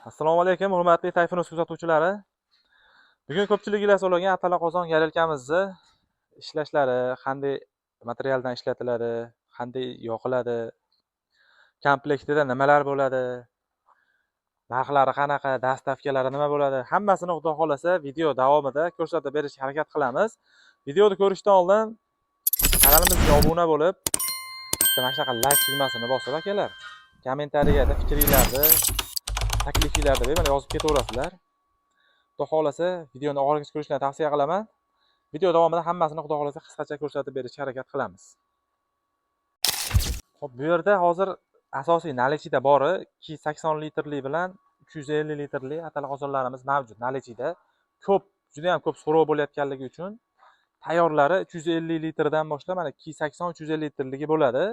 Assalomu alaykum, hurmatli Tayfun kuzatuvchilari. Bugun ko'pchiliginglar so'ragan atala qozon yarelkamizni ishlashlari, qanday materialdan ishlatiladi, qanday yoqiladi, komplektida nimalar bo'ladi, narxlari qanaqa, dastavkalari nima bo'ladi, hammasini xudo xolasa video davomida ko'rsatib berishga harakat qilamiz. Videoni ko'rishdan oldin kanalimizga obuna bo'lib, mana shunaqa like tugmasini bosib akalar. Kommentariyada fikringlarni, taklifinglarni bemalol yozib ketaverasizlar. Xudo xolasa videoni oxirigacha ko'rishni tavsiya qilaman. Video davomida hammasini xudo xolasa qisqacha ko'rsatib berishga harakat qilamiz. Xo'p, bu yerda hozir asosiy nalichida bori 280 litrli bilan 350 litrli atala qozonlarimiz mavjud. Nalichida ko'p, juda ham ko'p so'rov bo'layotganligi uchun tayyorlari 350 litrdan boshlab mana 280 350 litrligi bo'ladi.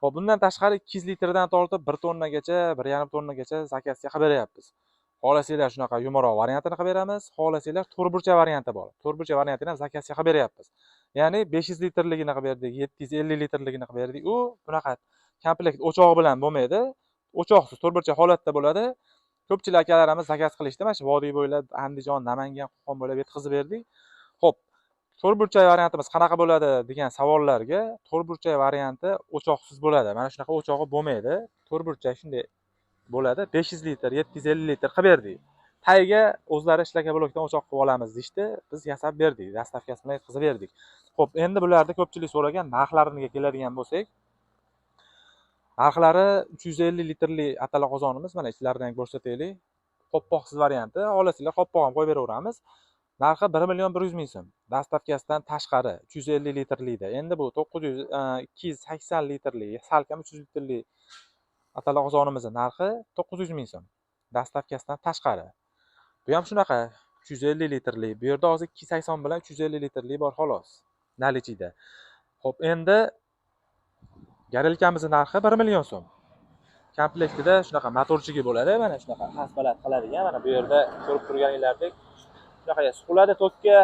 Xo'p, bundan tashqari 200 litrdan tortib 1 tonnagacha, 1,5 tonnagacha zakazga qilib beryapmiz. Xohlasanglar shunaqa yumaloq variantini qilib beramiz, xohlasanglar to'rtburchak varianti bor. To'rtburchak variantini ham zakazga qilib beryapmiz. Ya'ni 500 litrligini qilib berdik, 750 litrligini qilib berdik. U bunaqa komplekt o'chog'i bilan bo'lmaydi. O'choqsiz to'rtburchak holatda bo'ladi. Ko'pchilik akalarimiz zakaz qilishdi. Mana shu vodiy bo'ylab Andijon, Namangan, Qo'qon bo'ylab yetkazib berdik. Xo'p, to'rtburchak variantimiz qanaqa bo'ladi degan savollarga, to'rtburchak varianti o'choqsiz bo'ladi. Mana shunaqa o'chog'i bo'lmaydi. To'rtburchak shunday bo'ladi. 500 litr, 750 litr qilib berdik. Tagiga o'zlari ishlagan blokdan o'choq qilib olamiz deydi. Biz yasab berdik, dastavkasi bilan yetkazib berdik. Xo'p, endi bularni ko'pchilik so'ragan narxlariga keladigan bo'lsak, narxlari 350 litrli atala qozonimiz mana ichlaridan ko'rsataylik. Qopqoqsiz varianti, xohlasanglar qopqoq ham qo'yib beraveramiz. Narxi 1,1 million so'm. Dastavkasidan tashqari 350 litrlida. Endi bu 280 litrli, salkam 300 litrli atala qozonimizning narxi 900 ming so'm. Dastavkasidan tashqari. Bu ham shunaqa 350 litrli. Bu yerda hozir 280 bilan 350 litrli bor xolos. Nalichida. Xo'p, endi garelkamizning narxi 1 million so'm. Komplektida shunaqa motorchigi bo'ladi, mana shunaqa xasbalat qiladigan, mana bu yerda ko'rib turganinglardek shunaqa suqiladi tokka.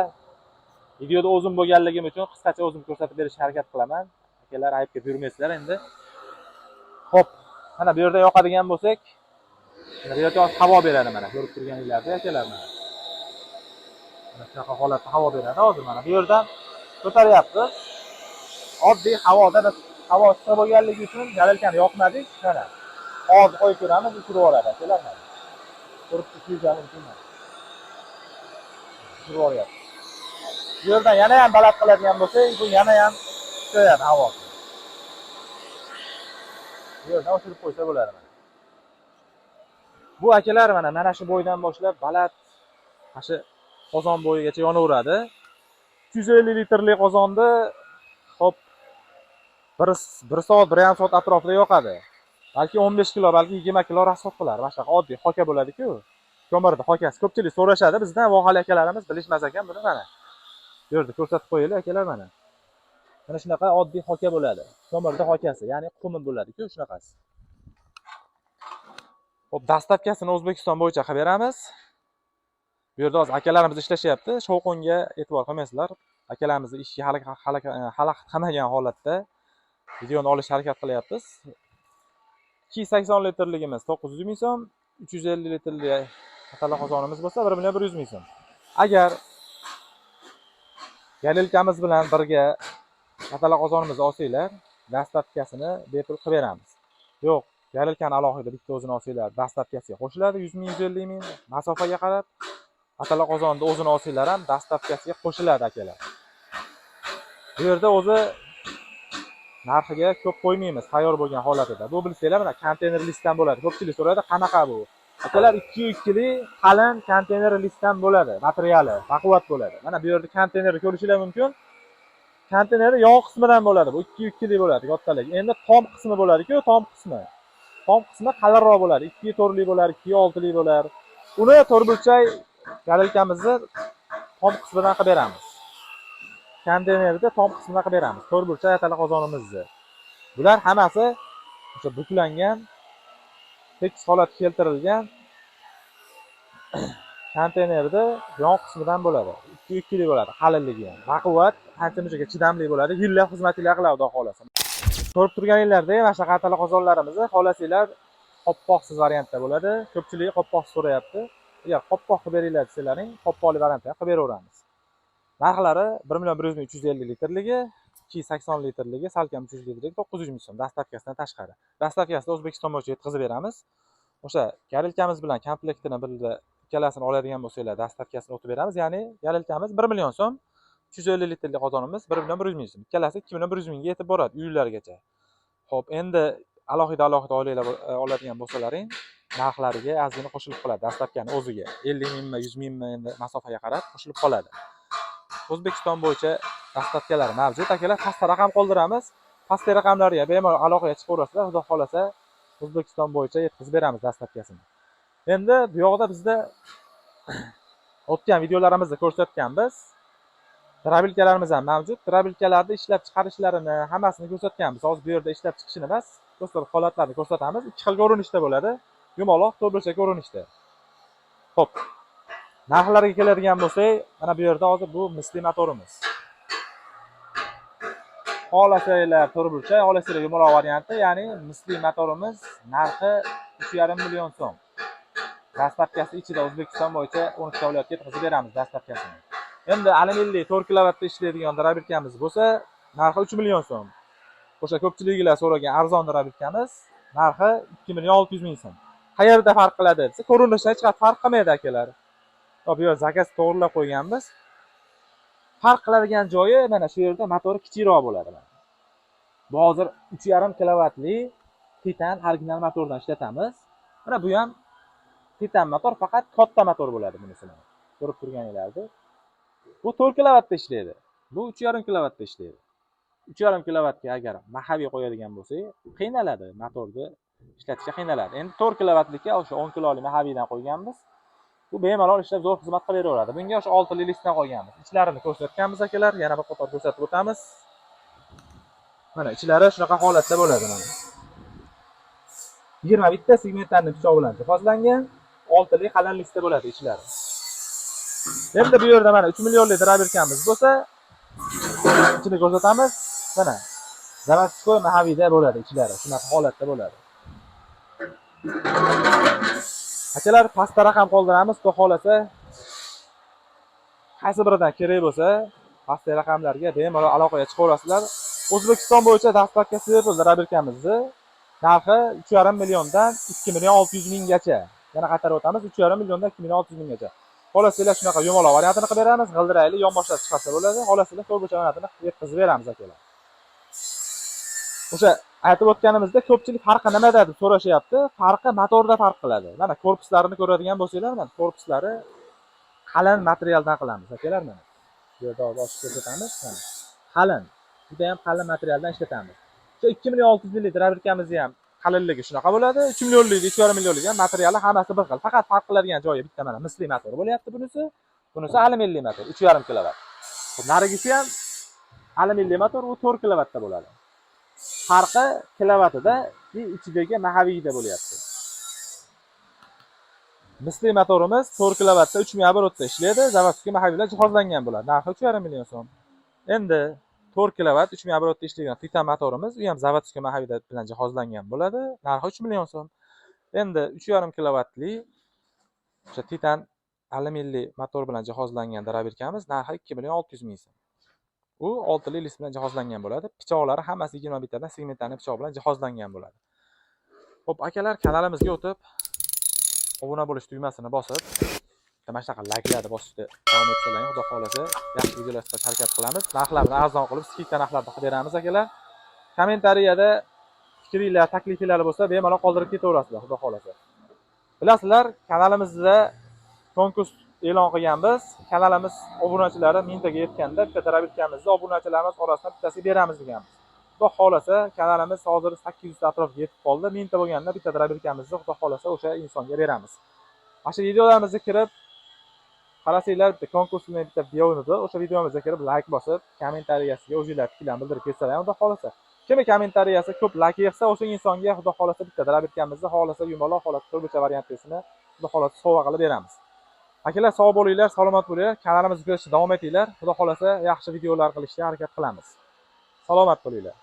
Videoda o'zim bo'lganligim uchun qisqacha o'zim ko'rsatib berishga harakat qilaman. Akalar aybga yurmaysizlar endi. Xo'p, mana bu yerda yoqadigan bo'lsak, mana bu yerda havo beradi mana ko'rib turganinglardek akalar mana. Mana shunaqa holatda havo beradi hozir mana bu yerdan ko'taryapmiz. Oddiy havoda havo issiq bo'lganligi uchun garelkani yoqmadik. Mana hozir qo'yib ko'ramiz, uchirib yuboradi akalar mana. Ko'rib turibsizlar mumkin. Uchirib yuboryapti. Bu yerdan yana ham baland qiladigan bo'lsak, bu yana ham chiqadi havo. Bu yerdan o'chirib qo'ysa bo'ladi mana. Bu akalar mana shu bo'ydan boshlab baland shu qozon bo'yigacha yonaveradi. 250 litrli qozonni hop 1 soat, 1,5 soat atrofida yoqadi. Balki 15 kilo, balki 20 kilo rasxod qilar. Mana shunaqa oddiy hoka bo'ladi-ku. Ko'mirda hokasi ko'pchilik so'rashadi bizdan, vohali akalarimiz bilishmas ekan buni mana. Bu yerda ko'rsatib qo'yaylik akalar mana. Mana shunaqa oddiy hoka bo'ladi. Ko'mirda hokasi, ya'ni qumi bo'ladi-ku shunaqasi. Xo'p, dastavkasini O'zbekiston bo'yicha qilib beramiz. Bu yerda hozir akalarimiz ishlashyapti. Shovqinga e'tibor qilmaysizlar. Akalarimizni ishga xalaqit qilmagan holatda videoni olishga harakat qilyapmiz. 280 litrligimiz 900 ming so'm, 350 litrli atala qozonimiz bo'lsa 1,1 million so'm. Agar garelkamiz bilan birga atala qozonimizni olsanglar, dastavkasini bepul qilib beramiz. Yo'q, garelkani alohida bitta o'zini olsanglar, dastavkasiga qo'shiladi 100 ming, 150 ming masofaga qarab. Atala qozonni o'zini olsanglar ham dastavkasiga qo'shiladi akalar. Bu yerda o'zi narxiga ko'p qo'ymaymiz tayyor bo'lgan holatida. Bu bilsanglar mana konteyner listdan bo'ladi. Ko'pchilik so'raydi, qanaqa bu? Akalar 2 li qalin konteyner listdan bo'ladi. Materiali baquvvat bo'ladi. Mana bu yerda konteynerni ko'rishingiz mumkin. Konteyneri yon qismidan bo'ladi. Bu 2 li bo'ladi, kattalik. Endi tom qismi bo'ladi-ku, tom qismi. Tom qismi qalinroq bo'ladi. 2 li bo'lar, 2 li bo'lar. Uni to'rtburchak garelkamizni tom qismidan qilib beramiz. Konteynerda tom qismidan qilib beramiz. To'rtburchak atala qozonimizni. Bular hammasi o'sha buklangan, tekis holatga keltirilgan konteynerda yon qismidan bo'ladi. 2 li bo'ladi, qalinligi ham. Baquvvat, qancha chidamli bo'ladi. Yillab xizmatlar qiladi, xudo xolasa. Ko'rib turganinglardek, mana shu atala qozonlarimizni xohlasanglar qopqoqsiz variantda bo'ladi. Ko'pchilik qopqoqsiz so'rayapti. Agar qopqoq qilib beringlar desalaring, qopqoqli variantda qilib beraveramiz. Narxlari 1.100.350 litrligi, 280 litrligi, salkam 300 litrligi 900 ming so'm dastavkasidan tashqari. Dastavkasida O'zbekiston bo'yicha yetkazib beramiz. O'sha garelkamiz bilan komplektini birga ikkalasini oladigan bo'lsanglar, dastavkasini o'tib beramiz. Ya'ni garelkamiz 1 million so'm, 350 litrli qozonimiz 1.100 ming so'm. Ikkalasi 2.100 mingga yetib boradi uylargacha. Xo'p, endi alohida oilalar oladigan bo'lsalaring, narxlariga ozgina qo'shilib qoladi. Dastavkani o'ziga 50 mingmi, 100 mingmi endi masofaga qarab qo'shilib qoladi. O'zbekiston bo'yicha dastavkalar mavjud. Akalar, pastda raqam qoldiramiz. Pastda raqamlarga bemalol aloqaga chiqaverasizlar. Xudo xolasa O'zbekiston bo'yicha yetkazib beramiz dastavkasini. Endi bu yoqda bizda o'tgan videolarimizda ko'rsatganmiz. Drabilkalarimiz ham mavjud. Drabilkalarni ishlab chiqarishlarini hammasini ko'rsatganmiz. Hozir bu yerda ishlab chiqishini emas, do'stlar, holatlarni ko'rsatamiz. Ikki xil ko'rinishda bo'ladi. Yumaloq, to'rtburchak ko'rinishda. Xo'p. Narxlariga keladigan bo'lsak, mana bu yerda hozir bu misli motorimiz. Xohlasanglar to'rtburchak, xohlasanglar yumaloq varianti, ya'ni misli motorimiz narxi 3,5 million so'm. Dastavkasi ichida O'zbekiston bo'yicha 12 ta viloyatga yetkazib beramiz dastavkasini. Endi alyuminli 4 kilovatda ishlaydigan drabilkamiz bo'lsa, narxi 3 million so'm. O'sha ko'pchiliklar so'ragan arzon drabilkamiz narxi 2 million 600 ming so'm. Qayerda farq qiladi desa, ko'rinishdan hech qanday farq qilmaydi akalar. Bu yer zakaz to'g'rilab qo'yganmiz. Farq qiladigan joyi mana shu yerda motori kichikroq bo'ladi. Bu hozir 3,5 kilovatli titan original motordan ishlatamiz. Mana bu ham titan motor, faqat katta motor bo'ladi bunisi. Ko'rib turganingizdek. Bu 4 kilovatda ishlaydi. Bu 3,5 kilovatda ishlaydi. 3,5 kilovatga agar mahaviy qo'yadigan bo'lsak, qiynaladi, motorni ishlatishga qiynaladi. Endi 4 kilovatlikka o'sha 10 kiloli mahaviydan qo'yganmiz. Bu bemalol ishlab zo'r xizmat qilaveradi. Bunga o'sha 6 listdan qo'yganmiz. Ichlarini ko'rsatganmiz akalar, yana bir qator ko'rsatib o'tamiz. Mana ichlari shunaqa holatda bo'ladi mana. 21 ta segmentlarni pichoq bilan jihozlangan, 6 li qalin listda bo'ladi ichlari. Endi bu yerda mana 3 millionlik drabilkamiz bo'lsa, ichini ko'rsatamiz. Mana Zavadskoy mahaviyda bo'ladi ichlari, shunaqa holatda bo'ladi. Akalar, pastda raqam qoldiramiz, xudo xolasa qaysi biridan kerak bo'lsa, pastda raqamlarga bemalol aloqaga chiqaverasizlar. O'zbekiston bo'yicha dastavkasi drabilkamizni narxi 3,5 milliondan 2 million 600 minggacha. Yana qaytarib o'tamiz, 3,5 milliondan 2 million 600 minggacha. Xohlasanglar shunaqa yumaloq variantini qilib beramiz, g'ildirayli yonboshlab chiqarsa bo'ladi. Xohlasanglar to'rtburchak variantini yetkazib beramiz akalar. O'sha aytib o'tganimizda ko'pchilik farqi nimada deb so'rashyapti. Farqi motorda farq qiladi. Mana korpuslarini ko'radigan bo'lsanglar, mana korpuslari qalin materialdan qilamiz akalar. Mana bu yerda ochib ko'rsatamiz. Mana qalin, juda ham qalin materialdan ishlatamiz. O'sha 2 million 600 ming drabilkamizni ham qalinligi shunaqa bo'ladi. 3 millionlik, 2,5 millionlik ham materiali hammasi bir xil. Faqat farq qiladigan joyi bitta mana misli motor bo'lyapti bunisi. Bunisi alyuminli motor, 3,5 kilovat. Narigisi ham alyuminli motor, u 4 kilovatda bo'ladi. Farqi kilovatida, ichidagi mahaviyda bo'lyapti. Misli motorimiz 4 kilovatda 3000 оборотda ishlaydi. Zavодskiy mahaviylar jihozlangan bo'ladi. Narxi 3,5 million so'm. Endi 4 kilovat 3000 оборотda ishlaydigan titan motorimiz, u ham заводskiy mahaviylar bilan jihozlangan bo'ladi. Narxi 3 million so'm. Endi 3,5 kilovatli o'sha titan alyuminli motor bilan jihozlangan drabilkamiz narxi 2 million 600 ming so'm. U 6 li list bilan jihozlangan bo'ladi. Pichoqlari hammasi 21 tadan segmentlarni pichoq bilan jihozlangan bo'ladi. Xo'p, akalar, kanalimizga o'tib obuna bo'lish tugmasini bosib, mana shunaqa layklarni bosishda davom etsalaring, xudo xolasa yaxshi videolar chiqarishga harakat qilamiz. Narxlarni arzon qilib, skidka narxlarda qilib beramiz akalar. Kommentariyada fikringlar, taklifinglar bo'lsa, bemalol qoldirib ketaverasizlar, xudo xolasa. Bilasizlar, kanalimizda konkurs e'lon qilganmiz. Kanalimiz obunachilari 1000 taga yetganda bitta drabilkamizni obunachilarimiz orasidan bittasiga beramiz deganmiz. Xudo xolasa kanalimiz hozir 800 ta atrofga yetib qoldi. 1000 ta bo'lganda bitta drabilkamizni xudo xolasa o'sha insonga beramiz. Mana shu videolarimizga kirib qarasanglar, bitta konkursning bitta videomiz bor. O'sha videomizga kirib like bosib, kommentariyasiga o'zingizlar fikrlarni bildirib ketsalar, xudo xolasa. Kimni kommentariyasi ko'p like yig'sa, o'sha insonga xudo xolasa bitta drabilkamizni xohlasa yumaloq, xohlasa to'rtburchak variantisini xudo xolasa sovg'a qilib beramiz. Akalar, sog' bo'linglar, salomat bo'linglar. Kanalimizga ko'rishda davom etinglar. Xudo xolasa yaxshi videolar qilishga harakat qilamiz. Salomat bo'linglar.